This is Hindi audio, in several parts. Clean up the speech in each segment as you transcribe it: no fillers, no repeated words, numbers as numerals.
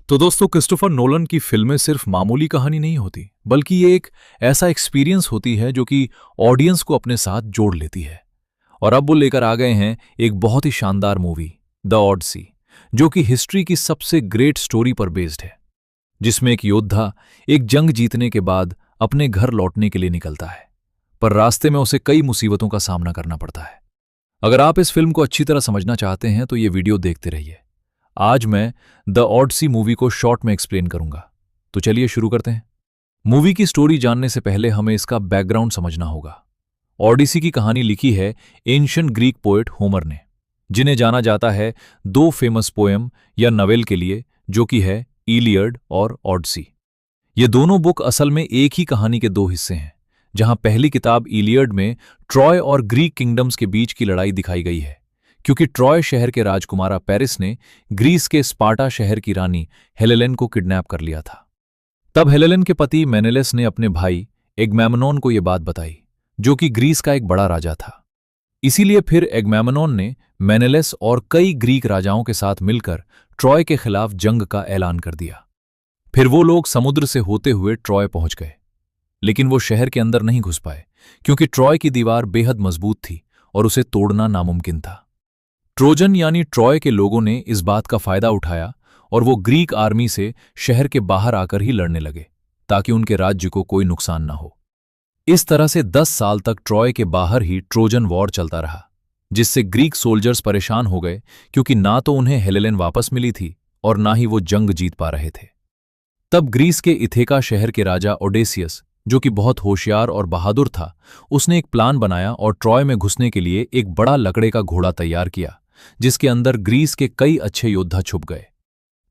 तो दोस्तों, क्रिस्टोफर नोलन की फिल्में सिर्फ मामूली कहानी नहीं होती, बल्कि ये एक ऐसा एक्सपीरियंस होती है जो कि ऑडियंस को अपने साथ जोड़ लेती है। और अब वो लेकर आ गए हैं एक बहुत ही शानदार मूवी, द ऑडिसी, जो कि हिस्ट्री की सबसे ग्रेट स्टोरी पर बेस्ड है, जिसमें एक योद्धा एक जंग जीतने के बाद अपने घर लौटने के लिए निकलता है, पर रास्ते में उसे कई मुसीबतों का सामना करना पड़ता है। अगर आप इस फिल्म को अच्छी तरह समझना चाहते हैं तो ये वीडियो देखते रहिए। आज मैं द ऑडिसी मूवी को शॉर्ट में एक्सप्लेन करूंगा। तो चलिए शुरू करते हैं। मूवी की स्टोरी जानने से पहले हमें इसका बैकग्राउंड समझना होगा। ऑडिसी की कहानी लिखी है एंशिएंट ग्रीक पोएट होमर ने, जिन्हें जाना जाता है दो फेमस पोएम या नवेल के लिए, जो कि है इलियड और ऑडिसी। ये दोनों बुक असल में एक ही कहानी के दो हिस्से हैं। जहां पहली किताब इलियड में ट्रॉय और ग्रीक किंगडम्स के बीच की लड़ाई दिखाई गई है, क्योंकि ट्रॉय शहर के राजकुमारा पेरिस ने ग्रीस के स्पार्टा शहर की रानी हेलेलेन को किडनैप कर लिया था। तब हेलेलेन के पति मेनेलेस ने अपने भाई एगमेमनोन को यह बात बताई, जो कि ग्रीस का एक बड़ा राजा था। इसीलिए फिर एगमेमनोन ने मेनेलेस और कई ग्रीक राजाओं के साथ मिलकर ट्रॉय के खिलाफ जंग का ऐलान कर दिया। फिर वो लोग समुद्र से होते हुए ट्रॉय पहुंच गए, लेकिन वो शहर के अंदर नहीं घुस पाए, क्योंकि ट्रॉय की दीवार बेहद मजबूत थी और उसे तोड़ना नामुमकिन था। ट्रोजन यानी ट्रॉय के लोगों ने इस बात का फायदा उठाया और वो ग्रीक आर्मी से शहर के बाहर आकर ही लड़ने लगे, ताकि उनके राज्य को कोई नुकसान ना हो। इस तरह से 10 साल तक ट्रॉय के बाहर ही ट्रोजन वॉर चलता रहा, जिससे ग्रीक सोल्जर्स परेशान हो गए, क्योंकि ना तो उन्हें हेलेलेन वापस मिली थी और ना ही वो जंग जीत पा रहे थे। तब ग्रीस के इथेका शहर के राजा ओडेसियस, जो कि बहुत होशियार और बहादुर था, उसने एक प्लान बनाया और ट्रॉय में घुसने के लिए एक बड़ा लकड़े का घोड़ा तैयार किया, जिसके अंदर ग्रीस के कई अच्छे योद्धा छुप गए।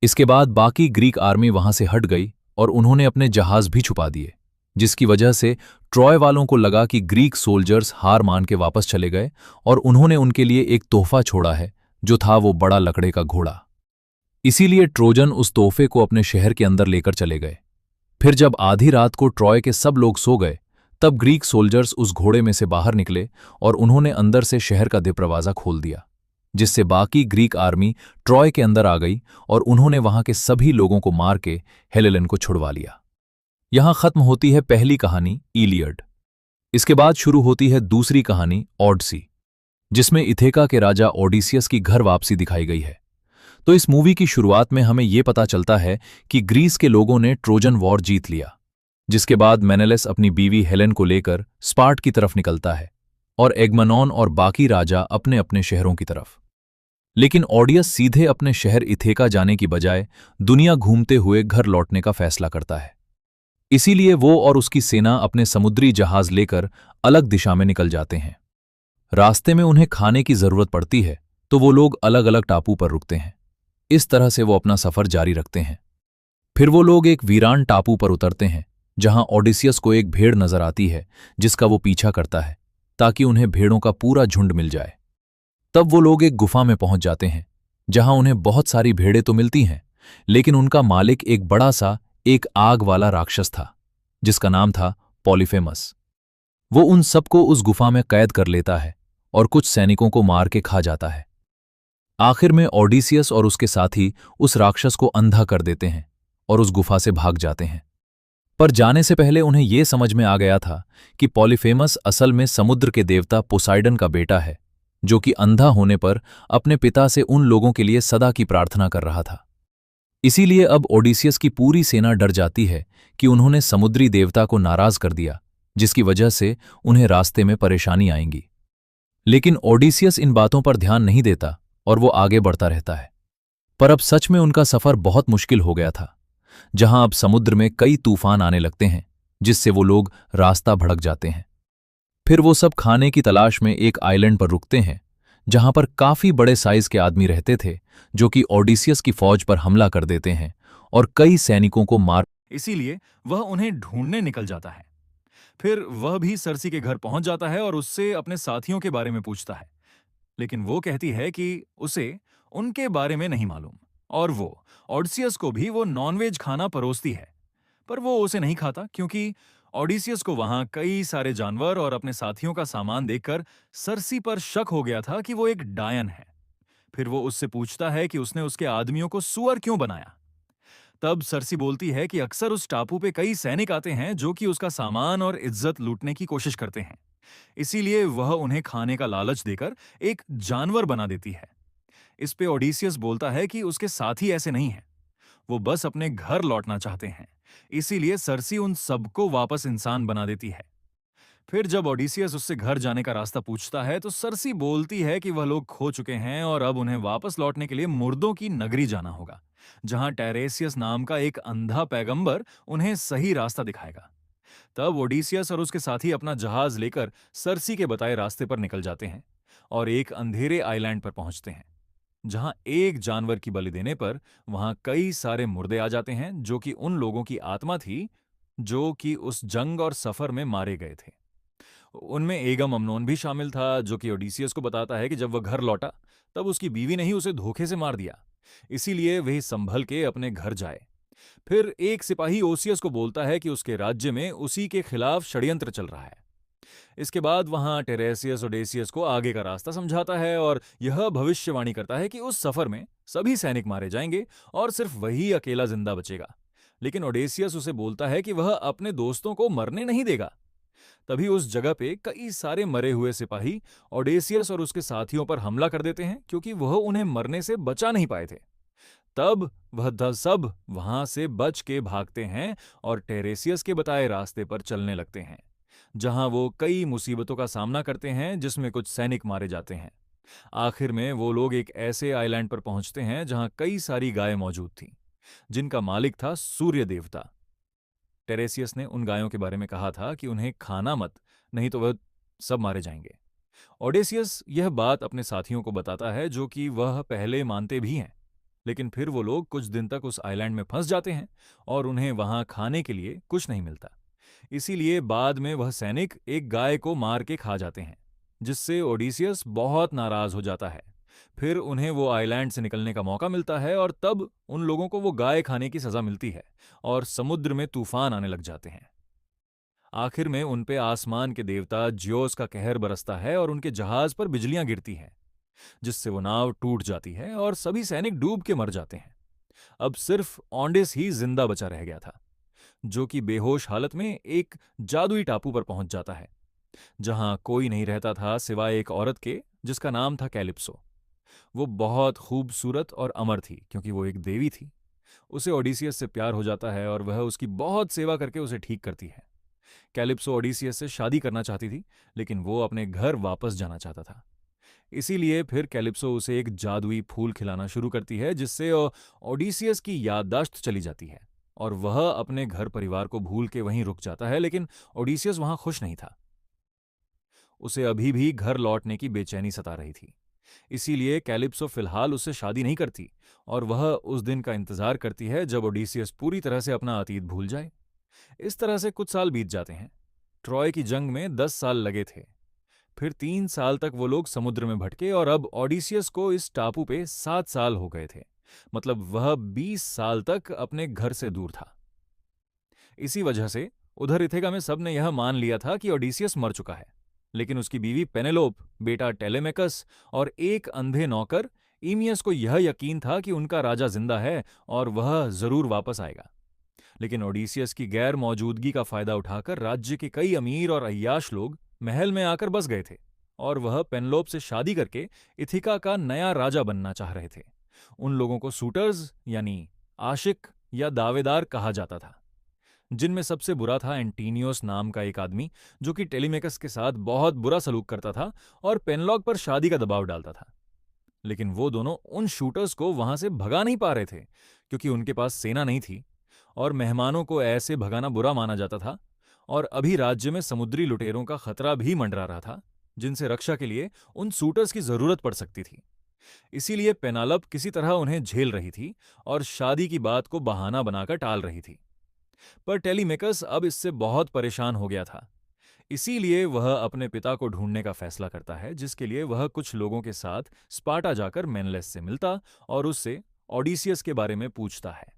इसके बाद बाकी ग्रीक आर्मी वहां से हट गई और उन्होंने अपने जहाज भी छुपा दिए, जिसकी वजह से ट्रॉय वालों को लगा कि ग्रीक सोल्जर्स हार मान के वापस चले गए और उन्होंने उनके लिए एक तोहफा छोड़ा है, जो था वो बड़ा लकड़े का घोड़ा। इसीलिए ट्रोजन उस तोहफे को अपने शहर के अंदर लेकर चले गए। फिर जब आधी रात को ट्रॉय के सब लोग सो गए, तब ग्रीक सोल्जर्स उस घोड़े में से बाहर निकले और उन्होंने अंदर से शहर का दरवाजा खोल दिया, जिससे बाकी ग्रीक आर्मी ट्रॉय के अंदर आ गई और उन्होंने वहां के सभी लोगों को मार के हेलेलेन को छुड़वा लिया। यहां खत्म होती है पहली कहानी इलियड। इसके बाद शुरू होती है दूसरी कहानी ऑडिसी, जिसमें इथेका के राजा ओडिसियस की घर वापसी दिखाई गई है। तो इस मूवी की शुरुआत में हमें यह पता चलता है कि ग्रीस के लोगों ने ट्रोजन वॉर जीत लिया, जिसके बाद मेनेलेस अपनी बीवी हेलेन को लेकर स्पार्ट की तरफ निकलता है और एगमेमनॉन और बाकी राजा अपने अपने शहरों की तरफ। लेकिन ऑडियस सीधे अपने शहर इथेका जाने की बजाय दुनिया घूमते हुए घर लौटने का फैसला करता है। इसीलिए वो और उसकी सेना अपने समुद्री जहाज लेकर अलग दिशा में निकल जाते हैं। रास्ते में उन्हें खाने की जरूरत पड़ती है, तो वो लोग अलग अलग टापू पर रुकते हैं। इस तरह से वो अपना सफर जारी रखते हैं। फिर वो लोग एक वीरान टापू पर उतरते हैं, जहां ओडिसियस को एक भेड़ नजर आती है, जिसका वो पीछा करता है, ताकि उन्हें भेड़ों का पूरा झुंड मिल जाए। तब वो लोग एक गुफा में पहुंच जाते हैं, जहां उन्हें बहुत सारी भेड़ें तो मिलती हैं, लेकिन उनका मालिक एक बड़ा सा एक आग वाला राक्षस था, जिसका नाम था पॉलीफेमस। वो उन सबको उस गुफा में कैद कर लेता है और कुछ सैनिकों को मार के खा जाता है। आखिर में ओडिसियस और उसके साथी उस राक्षस को अंधा कर देते हैं और उस गुफा से भाग जाते हैं। पर जाने से पहले उन्हें यह समझ में आ गया था कि पॉलीफेमस असल में समुद्र के देवता पोसाइडन का बेटा है, जो कि अंधा होने पर अपने पिता से उन लोगों के लिए सदा की प्रार्थना कर रहा था। इसीलिए अब ओडिसियस की पूरी सेना डर जाती है कि उन्होंने समुद्री देवता को नाराज कर दिया, जिसकी वजह से उन्हें रास्ते में परेशानी आएंगी। लेकिन ओडिसियस इन बातों पर ध्यान नहीं देता और वो आगे बढ़ता रहता है। पर अब सच में उनका सफर बहुत मुश्किल हो गया था, जहां अब समुद्र में कई तूफान आने लगते हैं, जिससे वो लोग रास्ता भटक जाते हैं। फिर वो सब खाने की तलाश में एक आइलैंड पर रुकते हैं, जहां पर काफी बड़े साइज के आदमी रहते थे, जो कि ओडिसियस की फौज पर हमला कर देते हैं और कई सैनिकों को मार। इसीलिए वह उन्हें ढूंढने निकल जाता है। फिर वह भी सरसी के घर पहुंच जाता है और उससे अपने साथियों के बारे में पूछता है, लेकिन वो कहती है कि उसे उनके बारे में नहीं मालूम और वो ओडिसियस को भी वो नॉनवेज खाना परोसती है, पर वो उसे नहीं खाता, क्योंकि ओडिसियस को वहां कई सारे जानवर और अपने साथियों का सामान देखकर सरसी पर शक हो गया था कि वो एक डायन है। फिर वो उससे पूछता है कि उसने उसके आदमियों को सुअर क्यों बनाया। तब सरसी बोलती है कि अक्सर उस टापू पे कई सैनिक आते हैं जो कि उसका सामान और इज्जत लूटने की कोशिश करते हैं। इसीलिए वह उन्हें खाने का लालच देकर एक जानवर बना देती है। इस पे ओडिसियस बोलता है कि उसके साथी ऐसे नहीं हैं, वो बस अपने घर लौटना चाहते हैं। इसीलिए सरसी उन सबको वापस इंसान बना देती है। फिर जब ओडिसियस उससे घर जाने का रास्ता पूछता है तो सरसी बोलती है कि वह लोग खो चुके हैं और अब उन्हें वापस लौटने के लिए मुर्दों की नगरी जाना होगा, जहां टेरेसियस नाम का एक अंधा पैगंबर उन्हें सही रास्ता दिखाएगा। तब ओडिसियस और उसके साथी अपना जहाज लेकर सरसी के बताए रास्ते पर निकल जाते हैं और एक अंधेरे आइलैंड पर पहुंचते हैं, जहां एक जानवर की बलि देने पर वहां कई सारे मुर्दे आ जाते हैं जो कि उन लोगों की आत्मा थी जो कि उस जंग और सफर में मारे गए थे। उनमें एगम अम्नोन भी शामिल था, जो कि ओडिसियस को बताता है कि जब वह घर लौटा तब उसकी बीवी ने ही उसे धोखे से मार दिया, इसीलिए वह संभल के अपने घर जाए। फिर एक सिपाही ओसियस को बोलता है कि उसके राज्य में उसी के खिलाफ षड्यंत्र चल रहा है। इसके बाद वहां टेरेसियस ओडेसियस को आगे का रास्ता समझाता है और यह भविष्यवाणी करता है कि उस सफर में सभी सैनिक मारे जाएंगे और सिर्फ वही अकेला जिंदा बचेगा। लेकिन ओडेसियस उसे बोलता है कि वह अपने दोस्तों को मरने नहीं देगा। तभी उस जगह पे कई सारे मरे हुए सिपाही ओडेसियस और उसके साथियों पर हमला कर देते हैं, क्योंकि वह उन्हें मरने से बचा नहीं पाए थे। तब वह सब वहां से बच के भागते हैं और टेरेसियस के बताए रास्ते पर चलने लगते हैं, जहां वो कई मुसीबतों का सामना करते हैं, जिसमें कुछ सैनिक मारे जाते हैं। आखिर में वो लोग एक ऐसे आइलैंड पर पहुंचते हैं जहां कई सारी गायें मौजूद थीं, जिनका मालिक था सूर्य देवता। टेरेसियस ने उन गायों के बारे में कहा था कि उन्हें खाना मत, नहीं तो वह सब मारे जाएंगे। ओडेसियस यह बात अपने साथियों को बताता है, जो कि वह पहले मानते भी हैं। लेकिन फिर वो लोग कुछ दिन तक उस आइलैंड में फंस जाते हैं और उन्हें वहां खाने के लिए कुछ नहीं मिलता। इसीलिए बाद में वह सैनिक एक गाय को मार के खा जाते हैं, जिससे ओडिसियस बहुत नाराज हो जाता है। फिर उन्हें वो आइलैंड से निकलने का मौका मिलता है और तब उन लोगों को वो गाय खाने की सजा मिलती है और समुद्र में तूफान आने लग जाते हैं। आखिर में उन पे आसमान के देवता जियोस का कहर बरसता है और उनके जहाज पर बिजलियां गिरती हैं, जिससे वो नाव टूट जाती है और सभी सैनिक डूब के मर जाते हैं। अब सिर्फ ऑन्डिस ही जिंदा बचा रह गया था, जो कि बेहोश हालत में एक जादुई टापू पर पहुंच जाता है, जहां कोई नहीं रहता था सिवाय एक औरत के, जिसका नाम था कैलिप्सो। वो बहुत खूबसूरत और अमर थी, क्योंकि वो एक देवी थी। उसे ओडिसियस से प्यार हो जाता है और वह उसकी बहुत सेवा करके उसे ठीक करती है। कैलिप्सो ओडिसियस से शादी करना चाहती थी, लेकिन वो अपने घर वापस जाना चाहता था। इसीलिए फिर कैलिप्सो उसे एक जादुई फूल खिलाना शुरू करती है, जिससे ओडिसियस की याददाश्त चली जाती है और वह अपने घर परिवार को भूल के वहीं रुक जाता है। लेकिन ओडिसियस वहां खुश नहीं था। उसे अभी भी घर लौटने की बेचैनी सता रही थी। इसीलिए कैलिप्सो फिलहाल उससे शादी नहीं करती और वह उस दिन का इंतजार करती है जब ओडिसियस पूरी तरह से अपना अतीत भूल जाए। इस तरह से कुछ साल बीत जाते हैं। ट्रॉय की जंग में 10 साल लगे थे। फिर 3 साल तक वो लोग समुद्र में भटके और अब ओडिसियस को इस टापू पे 7 साल हो गए थे। मतलब वह 20 साल तक अपने घर से दूर था। इसी वजह से उधर इथेगा में सबने यह मान लिया था कि ओडिसियस मर चुका है। लेकिन उसकी बीवी पेनेलोप, बेटा टेलेमेकस और एक अंधे नौकर ईमियस को यह यकीन था कि उनका राजा जिंदा है और वह जरूर वापस आएगा। लेकिन ओडिसियस की गैर मौजूदगी का फायदा उठाकर राज्य के कई अमीर और अय्याश लोग महल में आकर बस गए थे और वह पेनलोप से शादी करके इथिका का नया राजा बनना चाह रहे थे। उन लोगों को सूटर्स यानी आशिक या दावेदार कहा जाता था, जिनमें सबसे बुरा था एंटीनियोस नाम का एक आदमी, जो कि टेलीमेकस के साथ बहुत बुरा सलूक करता था और पेनलॉग पर शादी का दबाव डालता था। लेकिन वो दोनों उन शूटर्स को वहां से भगा नहीं पा रहे थे, क्योंकि उनके पास सेना नहीं थी और मेहमानों को ऐसे भगाना बुरा माना जाता था। और अभी राज्य में समुद्री लुटेरों का खतरा भी मंडरा रहा था, जिनसे रक्षा के लिए उन सूटर्स की जरूरत पड़ सकती थी। इसीलिए पेनालप किसी तरह उन्हें झेल रही थी और शादी की बात को बहाना बनाकर टाल रही थी। पर टेलीमेकस अब इससे बहुत परेशान हो गया था। इसीलिए वह अपने पिता को ढूंढने का फैसला करता है, जिसके लिए वह कुछ लोगों के साथ स्पार्टा जाकर मेनलेस से मिलता और उससे ओडिसियस के बारे में पूछता है।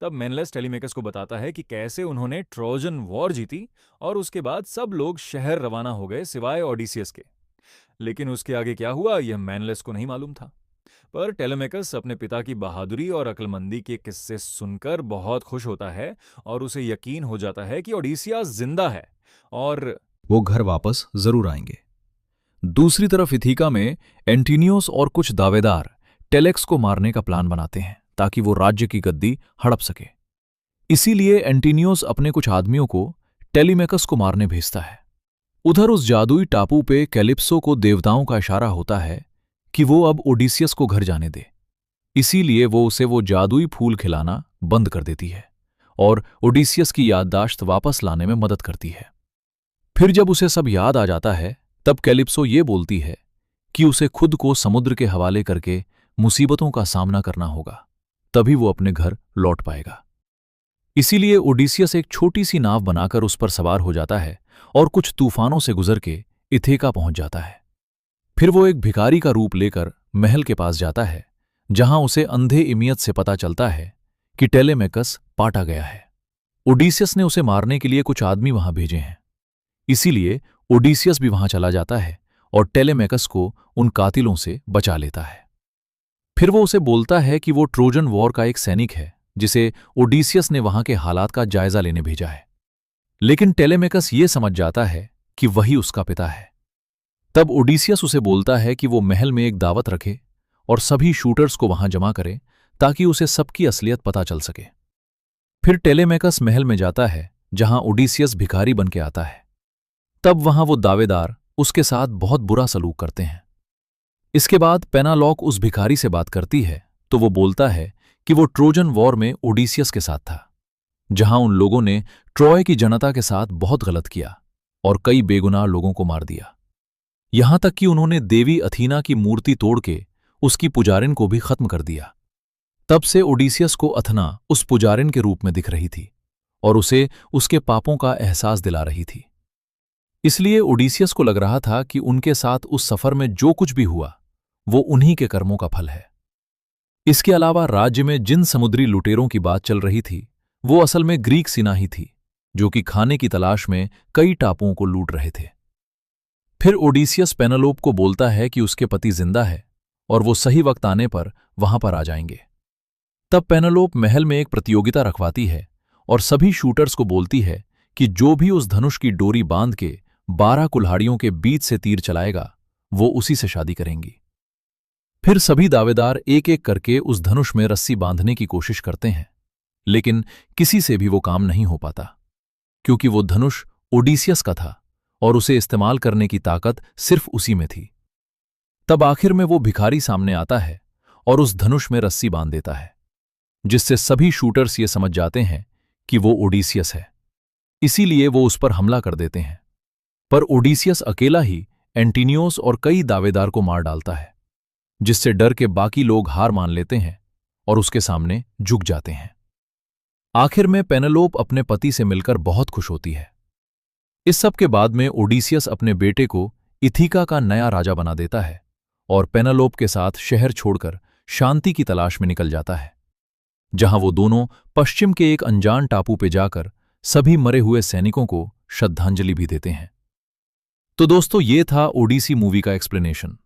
तब मेनलेस टेलीमेकस को बताता है कि कैसे उन्होंने ट्रोजन वॉर जीती और उसके बाद सब लोग शहर रवाना हो गए सिवाय ओडिसियस के। लेकिन उसके आगे क्या हुआ यह मेनलेस को नहीं मालूम था। पर टेलेमेकस अपने पिता की बहादुरी और अक्लमंदी के किस्से सुनकर बहुत खुश होता है और उसे यकीन हो जाता है कि ओडिसियास जिंदा है और वो घर वापस जरूर आएंगे। दूसरी तरफ इथिका में एंटिनियोस और कुछ दावेदार टेलेक्स को मारने का प्लान बनाते हैं ताकि वो राज्य की गद्दी हड़प सके। इसीलिए एंटिनियोस अपने कुछ आदमियों को टेलीमेकस को मारने भेजता है। उधर उस जादुई टापू पे कैलिप्सो को देवताओं का इशारा होता है कि वो अब ओडिसियस को घर जाने दे। इसीलिए वो उसे वो जादुई फूल खिलाना बंद कर देती है और ओडिसियस की याददाश्त वापस लाने में मदद करती है। फिर जब उसे सब याद आ जाता है तब कैलिप्सो ये बोलती है कि उसे खुद को समुद्र के हवाले करके मुसीबतों का सामना करना होगा, तभी वो अपने घर लौट पाएगा। इसीलिए ओडिसियस एक छोटी सी नाव बनाकर उस पर सवार हो जाता है और कुछ तूफानों से गुजर के इथेका पहुंच जाता है। फिर वो एक भिखारी का रूप लेकर महल के पास जाता है, जहां उसे अंधे इमियत से पता चलता है कि टेलेमेकस पाटा गया है। ओडिसियस ने उसे मारने के लिए कुछ आदमी वहां भेजे हैं। इसीलिए ओडिसियस भी वहां चला जाता है और टेलेमेकस को उन कातिलों से बचा लेता है। फिर वो उसे बोलता है कि वो ट्रोजन वॉर का एक सैनिक है जिसे ओडिसियस ने वहां के हालात का जायजा लेने भेजा है। लेकिन टेलेमेकस ये समझ जाता है कि वही उसका पिता है। तब ओडिसियस उसे बोलता है कि वो महल में एक दावत रखे और सभी शूटर्स को वहां जमा करे ताकि उसे सबकी असलियत पता चल सके। फिर टेलेमेकस महल में जाता है जहां ओडिसियस भिखारी बन के आता है। तब वहां वो दावेदार उसके साथ बहुत बुरा सलूक करते हैं। इसके बाद पेनालॉक उस भिखारी से बात करती है तो वो बोलता है कि वो ट्रोजन वॉर में ओडिसियस के साथ था, जहां उन लोगों ने ट्रॉय की जनता के साथ बहुत गलत किया और कई बेगुनाह लोगों को मार दिया। यहां तक कि उन्होंने देवी अथीना की मूर्ति तोड़ के उसकी पुजारिन को भी खत्म कर दिया। तब से ओडिसियस को अथना उस पुजारिन के रूप में दिख रही थी और उसे उसके पापों का एहसास दिला रही थी। इसलिए ओडिसियस को लग रहा था कि उनके साथ उस सफर में जो कुछ भी हुआ वो उन्हीं के कर्मों का फल है। इसके अलावा राज्य में जिन समुद्री लुटेरों की बात चल रही थी वो असल में ग्रीक सिनाही थी, जो कि खाने की तलाश में कई टापुओं को लूट रहे थे। फिर ओडिसियस पेनेलोप को बोलता है कि उसके पति जिंदा है और वो सही वक्त आने पर वहां पर आ जाएंगे। तब पेनेलोप महल में एक प्रतियोगिता रखवाती है और सभी शूटर्स को बोलती है कि जो भी उस धनुष की डोरी बांध के 12 कुल्हाड़ियों के बीच से तीर चलाएगा वो उसी से शादी करेंगी। फिर सभी दावेदार एक एक करके उस धनुष में रस्सी बांधने की कोशिश करते हैं, लेकिन किसी से भी वो काम नहीं हो पाता, क्योंकि वो धनुष ओडिसियस का था और उसे इस्तेमाल करने की ताकत सिर्फ उसी में थी। तब आखिर में वो भिखारी सामने आता है और उस धनुष में रस्सी बांध देता है, जिससे सभी शूटर्स ये समझ जाते हैं कि वो ओडिसियस है। इसीलिए वो उस पर हमला कर देते हैं, पर ओडिसियस अकेला ही एंटिनियोस और कई दावेदार को मार डालता है, जिससे डर के बाकी लोग हार मान लेते हैं और उसके सामने झुक जाते हैं। आखिर में पेनेलोप अपने पति से मिलकर बहुत खुश होती है। इस सब के बाद में ओडिसियस अपने बेटे को इथिका का नया राजा बना देता है और पेनेलोप के साथ शहर छोड़कर शांति की तलाश में निकल जाता है, जहां वो दोनों पश्चिम के एक अनजान टापू पे जाकर सभी मरे हुए सैनिकों को श्रद्धांजलि भी देते हैं। तो दोस्तों, ये था ओडिसी मूवी का एक्सप्लेनेशन।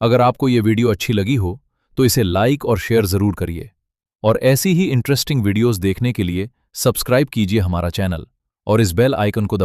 अगर आपको ये वीडियो अच्छी लगी हो तो इसे लाइक और शेयर जरूर करिए और ऐसी ही इंटरेस्टिंग वीडियोस देखने के लिए सब्सक्राइब कीजिए हमारा चैनल और इस बेल आइकन को